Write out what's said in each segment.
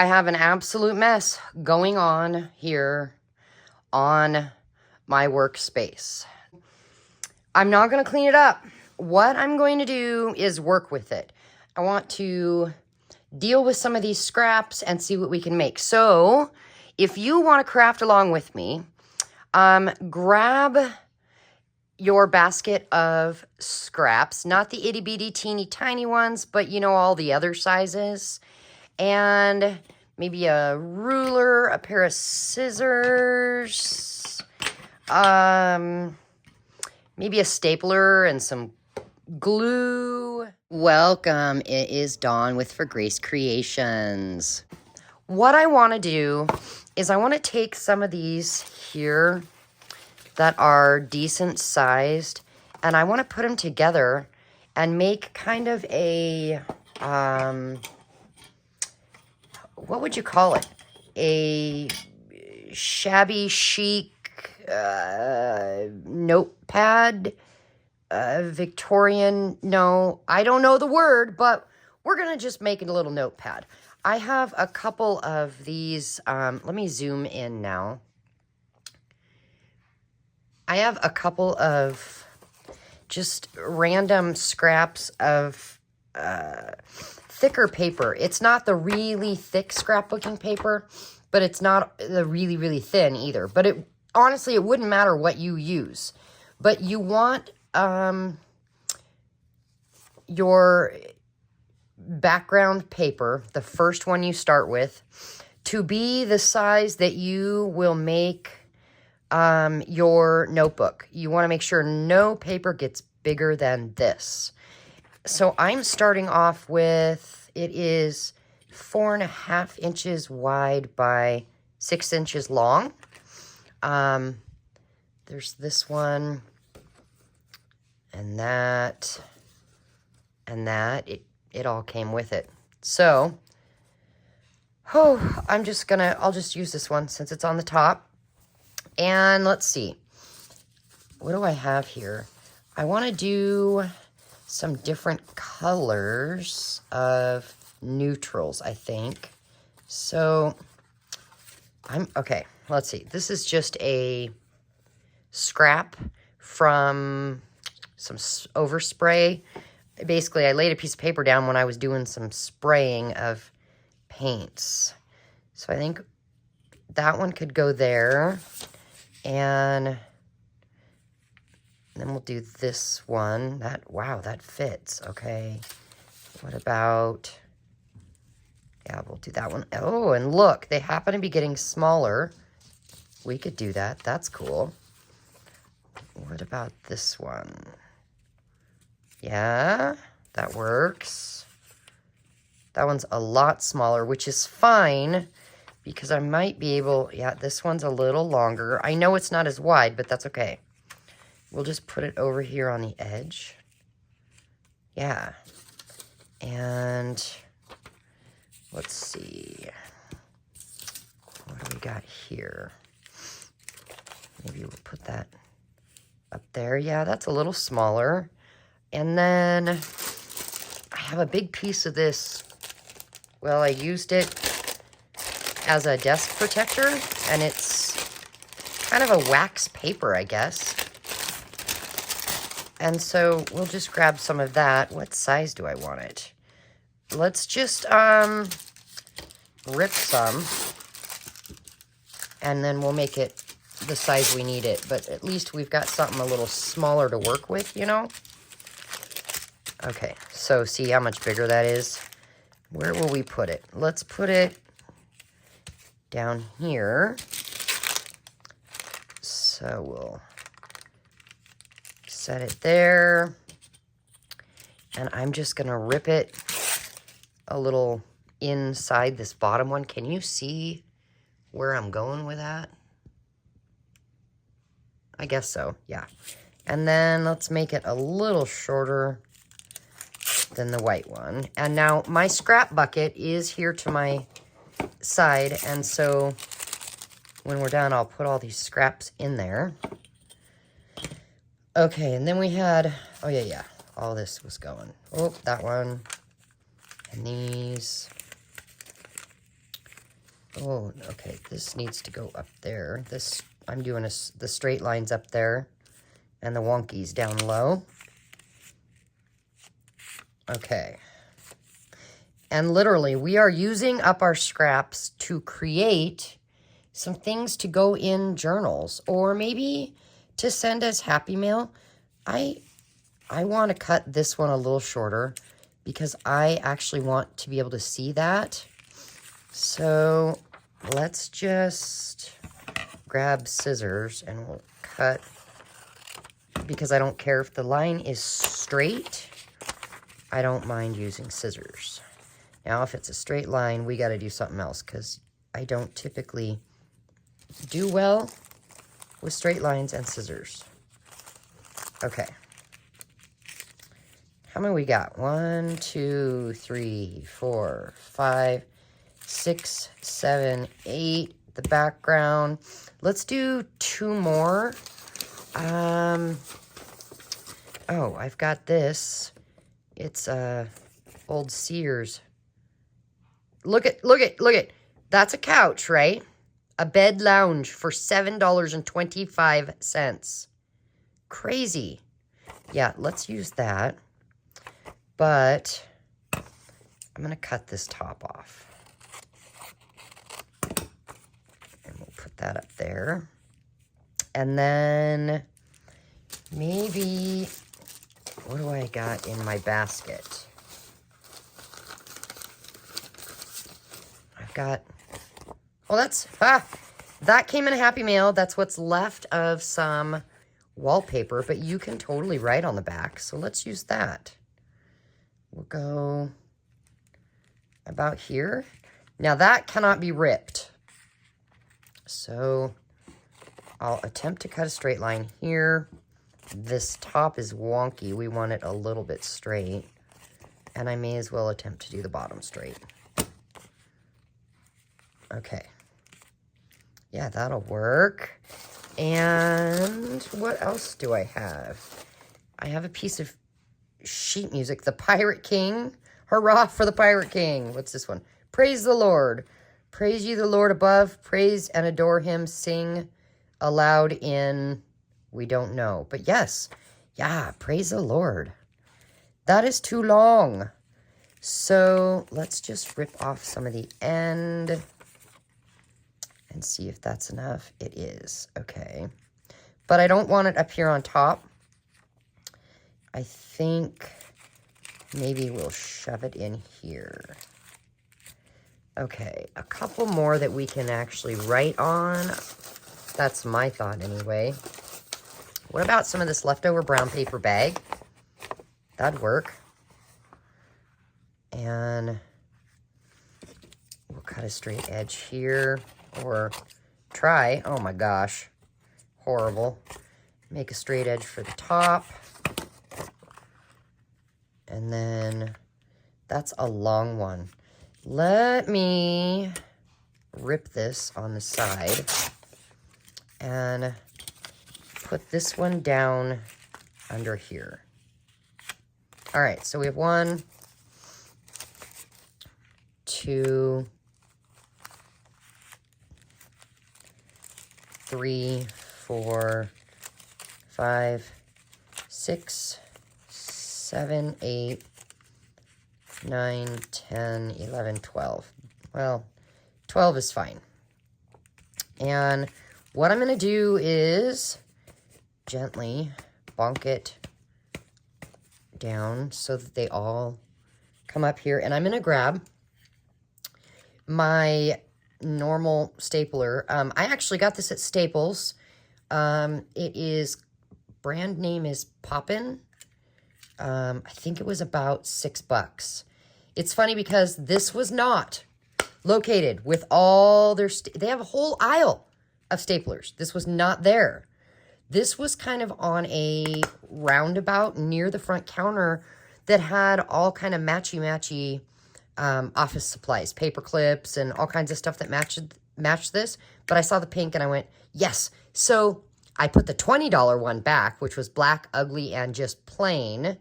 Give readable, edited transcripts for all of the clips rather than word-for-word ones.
I have an absolute mess going on here on my workspace. I'm not going to clean it up. What I'm going to do is work with it. I want to deal with some of these scraps and see what we can make. So if you want to craft along with me, grab your basket of scraps, not the itty bitty teeny tiny ones, but you know, all the other sizes, and maybe a ruler, a pair of scissors, maybe a stapler and some glue. Welcome, it is Dawn with For Grace Creations. What I want to do is I want to take some of these here that are decent sized, and I want to put them together and make kind of a, what would you call it? A shabby chic notepad, Victorian, no, I don't know the word, but we're going to just make it a little notepad. I have a couple of these, let me zoom in now. I have a couple of just random scraps of thicker paper. It's not the really thick scrapbooking paper, but it's not the really, really thin either. But it honestly, it wouldn't matter what you use. But you want your background paper, the first one you start with, to be the size that you will make your notebook. You want to make sure no paper gets bigger than this. So I'm starting off with, it is 4.5 inches wide by 6 inches long. There's this one and that and that. It all came with it. So, I'll just use this one since it's on the top. And let's see, what do I have here? I want to do some different colors of neutrals, I think. So, okay, let's see. This is just a scrap from some overspray. Basically, I laid a piece of paper down when I was doing some spraying of paints. So I think that one could go there. And then we'll do this one. Wow, that fits. Okay. What about, yeah, we'll do that one. Oh, and look, they happen to be getting smaller. We could do that. That's cool. What about this one? Yeah, that works. That one's a lot smaller, which is fine, because I might be able, yeah, this one's a little longer. I know it's not as wide, but that's okay. We'll just put it over here on the edge. Yeah. And let's see. What do we got here? Maybe we'll put that up there. Yeah, that's a little smaller. And then I have a big piece of this. Well, I used it as a desk protector, and it's kind of a wax paper, I guess. And so we'll just grab some of that. What size do I want it? Let's just rip some, and then we'll make it the size we need it. But at least we've got something a little smaller to work with, you know? Okay, so see how much bigger that is? Where will we put it? Let's put it down here. So we'll set it there. And I'm just going to rip it a little inside this bottom one. Can you see where I'm going with that? I guess so, yeah. And then let's make it a little shorter than the white one. And now my scrap bucket is here to my side, and so when we're done, I'll put all these scraps in there. Okay, and then we had, oh yeah, all this was going. Oh, that one, and these. Oh, okay, this needs to go up there. This, I'm doing the straight lines up there and the wonkies down low. Okay. And literally, we are using up our scraps to create some things to go in journals or maybe to send as Happy Mail. I want to cut this one a little shorter because I actually want to be able to see that. So let's just grab scissors and we'll cut, because I don't care if the line is straight. I don't mind using scissors. Now, if it's a straight line, we got to do something else because I don't typically do well with straight lines and scissors. Okay. How many we got? 1, 2, 3, 4, 5, 6, 7, 8. The background. Let's do 2 more. Oh, I've got this. It's old Sears. Look at. That's a couch, right? A bed lounge for $7.25. Crazy. Yeah, let's use that. But I'm going to cut this top off. And we'll put that up there. And then maybe, what do I got in my basket? I've got, well, that came in a Happy Mail. That's what's left of some wallpaper, but you can totally write on the back. So let's use that. We'll go about here. Now that cannot be ripped. So I'll attempt to cut a straight line here. This top is wonky. We want it a little bit straight. And I may as well attempt to do the bottom straight. Okay. Yeah, that'll work. And what else do I have? I have a piece of sheet music. The Pirate King. Hurrah for the Pirate King. What's this one? Praise the Lord. Praise ye the Lord above. Praise and adore him. Sing aloud in, we don't know. But yes. Yeah, praise the Lord. That is too long. So let's just rip off some of the end and see if that's enough. It is. Okay. But I don't want it up here on top. I think maybe we'll shove it in here. Okay, a couple more that we can actually write on. That's my thought anyway. What about some of this leftover brown paper bag? That'd work. And we'll cut a straight edge here. Or try, oh my gosh, horrible. Make a straight edge for the top. And then that's a long one. Let me rip this on the side and put this one down under here. All right, so we have 1, 2, 3, 4, 5, 6, 7, 8, 9, 10, 11, 12. Well, 12 is fine. And what I'm going to do is gently bonk it down so that they all come up here. And I'm going to grab my normal stapler. I actually got this at Staples. It is, brand name is Poppin'. I think it was about $6. It's funny because this was not located with all their, they have a whole aisle of staplers. This was not there. This was kind of on a roundabout near the front counter that had all kind of matchy-matchy office supplies, paper clips and all kinds of stuff that matched this. But I saw the pink and I went, yes. So I put the $20 one back, which was black, ugly, and just plain,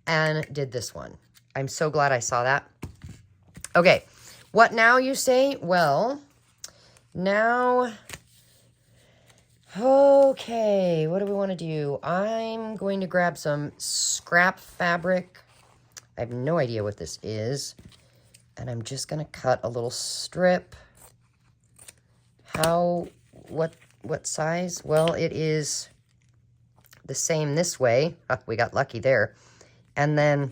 and did this one. I'm so glad I saw that. Okay, what now, you say? Well, Now, okay, what do we want to do? I'm going to grab some scrap fabric. I have no idea what this is. And I'm just going to cut a little strip. What size? Well, it is the same this way. Oh, we got lucky there. And then,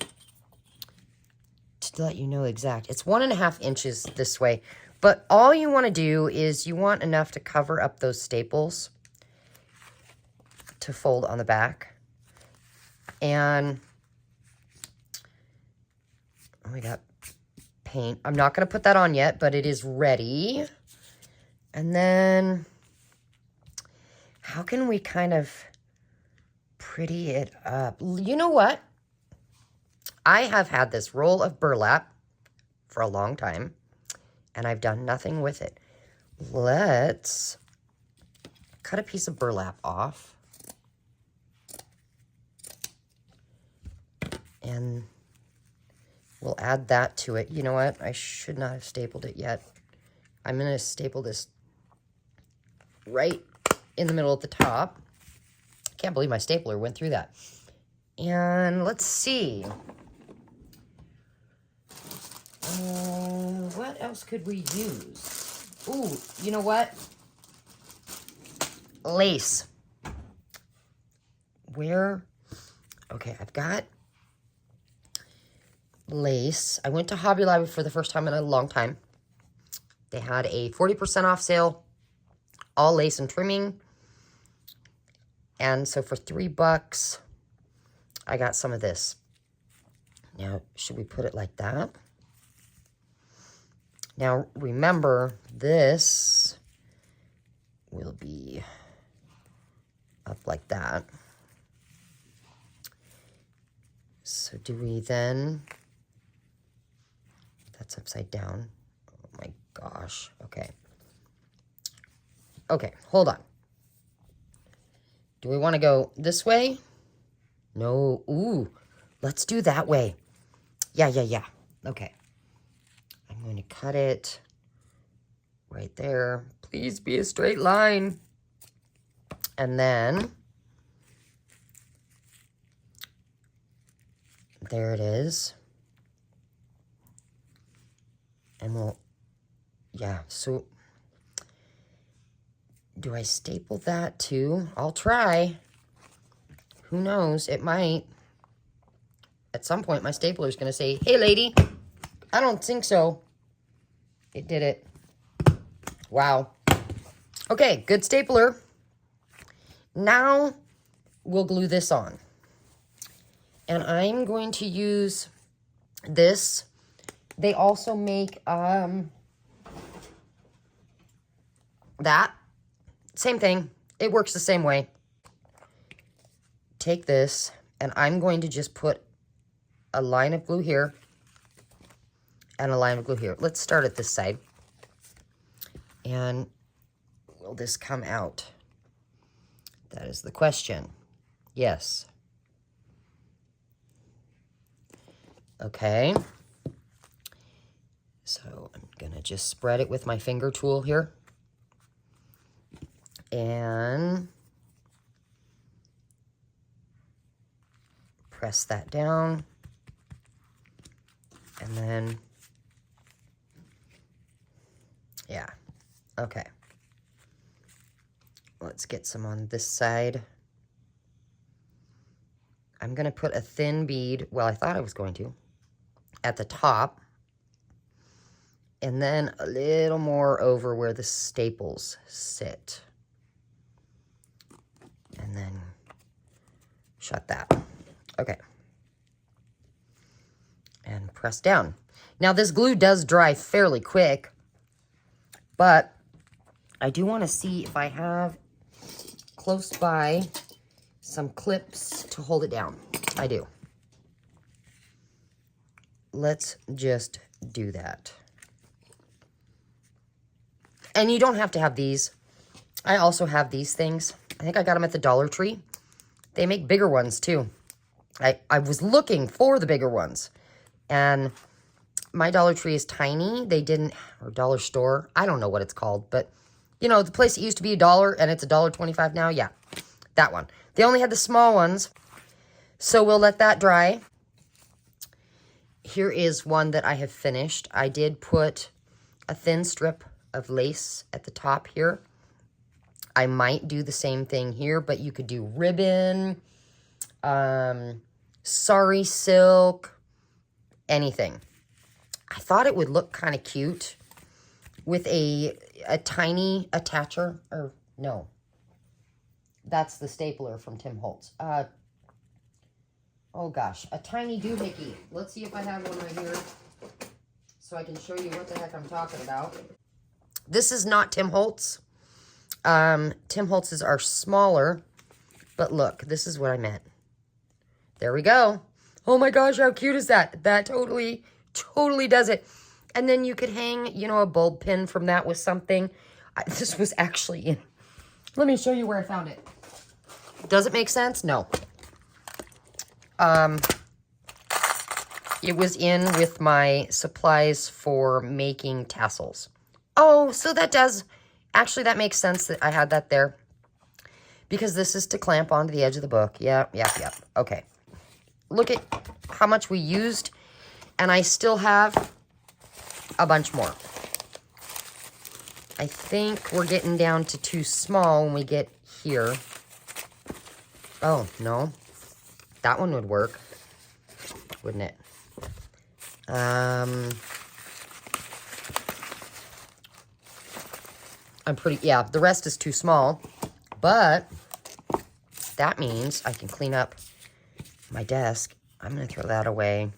to let you know exact, it's 1.5 inches this way. But all you want to do is you want enough to cover up those staples to fold on the back. And we got paint. I'm not going to put that on yet, but it is ready. And then, how can we kind of pretty it up? You know what? I have had this roll of burlap for a long time, and I've done nothing with it. Let's cut a piece of burlap off. And we'll add that to it. You know what? I should not have stapled it yet. I'm going to staple this right in the middle at the top. I can't believe my stapler went through that. And let's see. What else could we use? Ooh, you know what? Lace. Where? Okay, I've got lace. I went to Hobby Lobby for the first time in a long time. They had a 40% off sale, all lace and trimming. And so for $3, I got some of this. Now, should we put it like that? Now, remember, this will be up like that. So do we then... That's upside down. Oh my gosh. Okay. Okay, hold on. Do we want to go this way? No. Ooh, let's do that way. Yeah. Okay. I'm going to cut it right there. Please be a straight line. And then, there it is. And we'll, yeah, so do I staple that too? I'll try. Who knows? It might. At some point, my stapler is going to say, hey, lady, I don't think so. It did it. Wow. Okay, good stapler. Now, we'll glue this on. And I'm going to use this. They also make that. Same thing. It works the same way. Take this, and I'm going to just put a line of glue here and a line of glue here. Let's start at this side. And will this come out? That is the question. Yes. Okay. So I'm going to just spread it with my finger tool here. And press that down. And then, yeah, okay. Let's get some on this side. I'm going to put a thin bead, well, I thought I was going to, at the top. And then a little more over where the staples sit. And then shut that. Okay. And press down. Now this glue does dry fairly quick, but I do want to see if I have close by some clips to hold it down. I do. Let's just do that. And you don't have to have these. I also have these things. I think I got them at the Dollar Tree. They make bigger ones too. I was looking for the bigger ones. And my Dollar Tree is tiny. They didn't, or Dollar Store, I don't know what it's called, but You know, the place that used to be $1 and it's $1.25 now. Yeah, that one. They only had the small ones. So we'll let that dry. Here is one that I have finished. I did put a thin strip of lace at the top here. I might do the same thing here, but you could do ribbon, sari silk, anything. I thought it would look kind of cute with a tiny attacher, or no, that's the stapler from Tim Holtz. Oh gosh, a tiny doohickey. Let's see if I have one right here so I can show you what the heck I'm talking about. This is not Tim Holtz. Tim Holtz's are smaller, but look, this is what I meant. There we go. Oh my gosh, how cute is that? That totally does it. And then you could hang, you know, a bulb pin from that with something. This was actually in. Let me show you where I found it. Does it make sense? No. It was in with my supplies for making tassels. Oh, so that does, actually that makes sense that I had that there. Because this is to clamp onto the edge of the book. Yep. Okay. Look at how much we used. And I still have a bunch more. I think we're getting down to too small when we get here. Oh, no. That one would work, wouldn't it? Yeah, the rest is too small, but that means I can clean up my desk. I'm going to throw that away,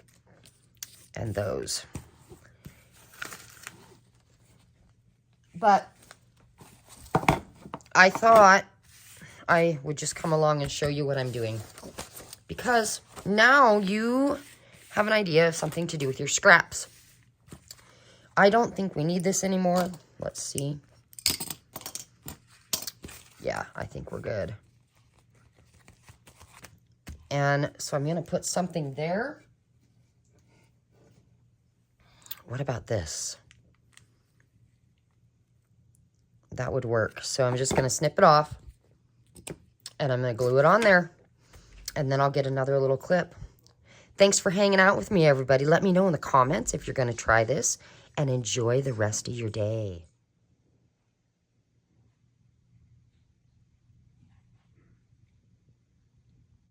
and those. But I thought I would just come along and show you what I'm doing, because now you have an idea of something to do with your scraps. I don't think we need this anymore. Let's see. Yeah, I think we're good. And so I'm going to put something there. What about this? That would work. So I'm just going to snip it off. And I'm going to glue it on there. And then I'll get another little clip. Thanks for hanging out with me, everybody. Let me know in the comments if you're going to try this. And enjoy the rest of your day.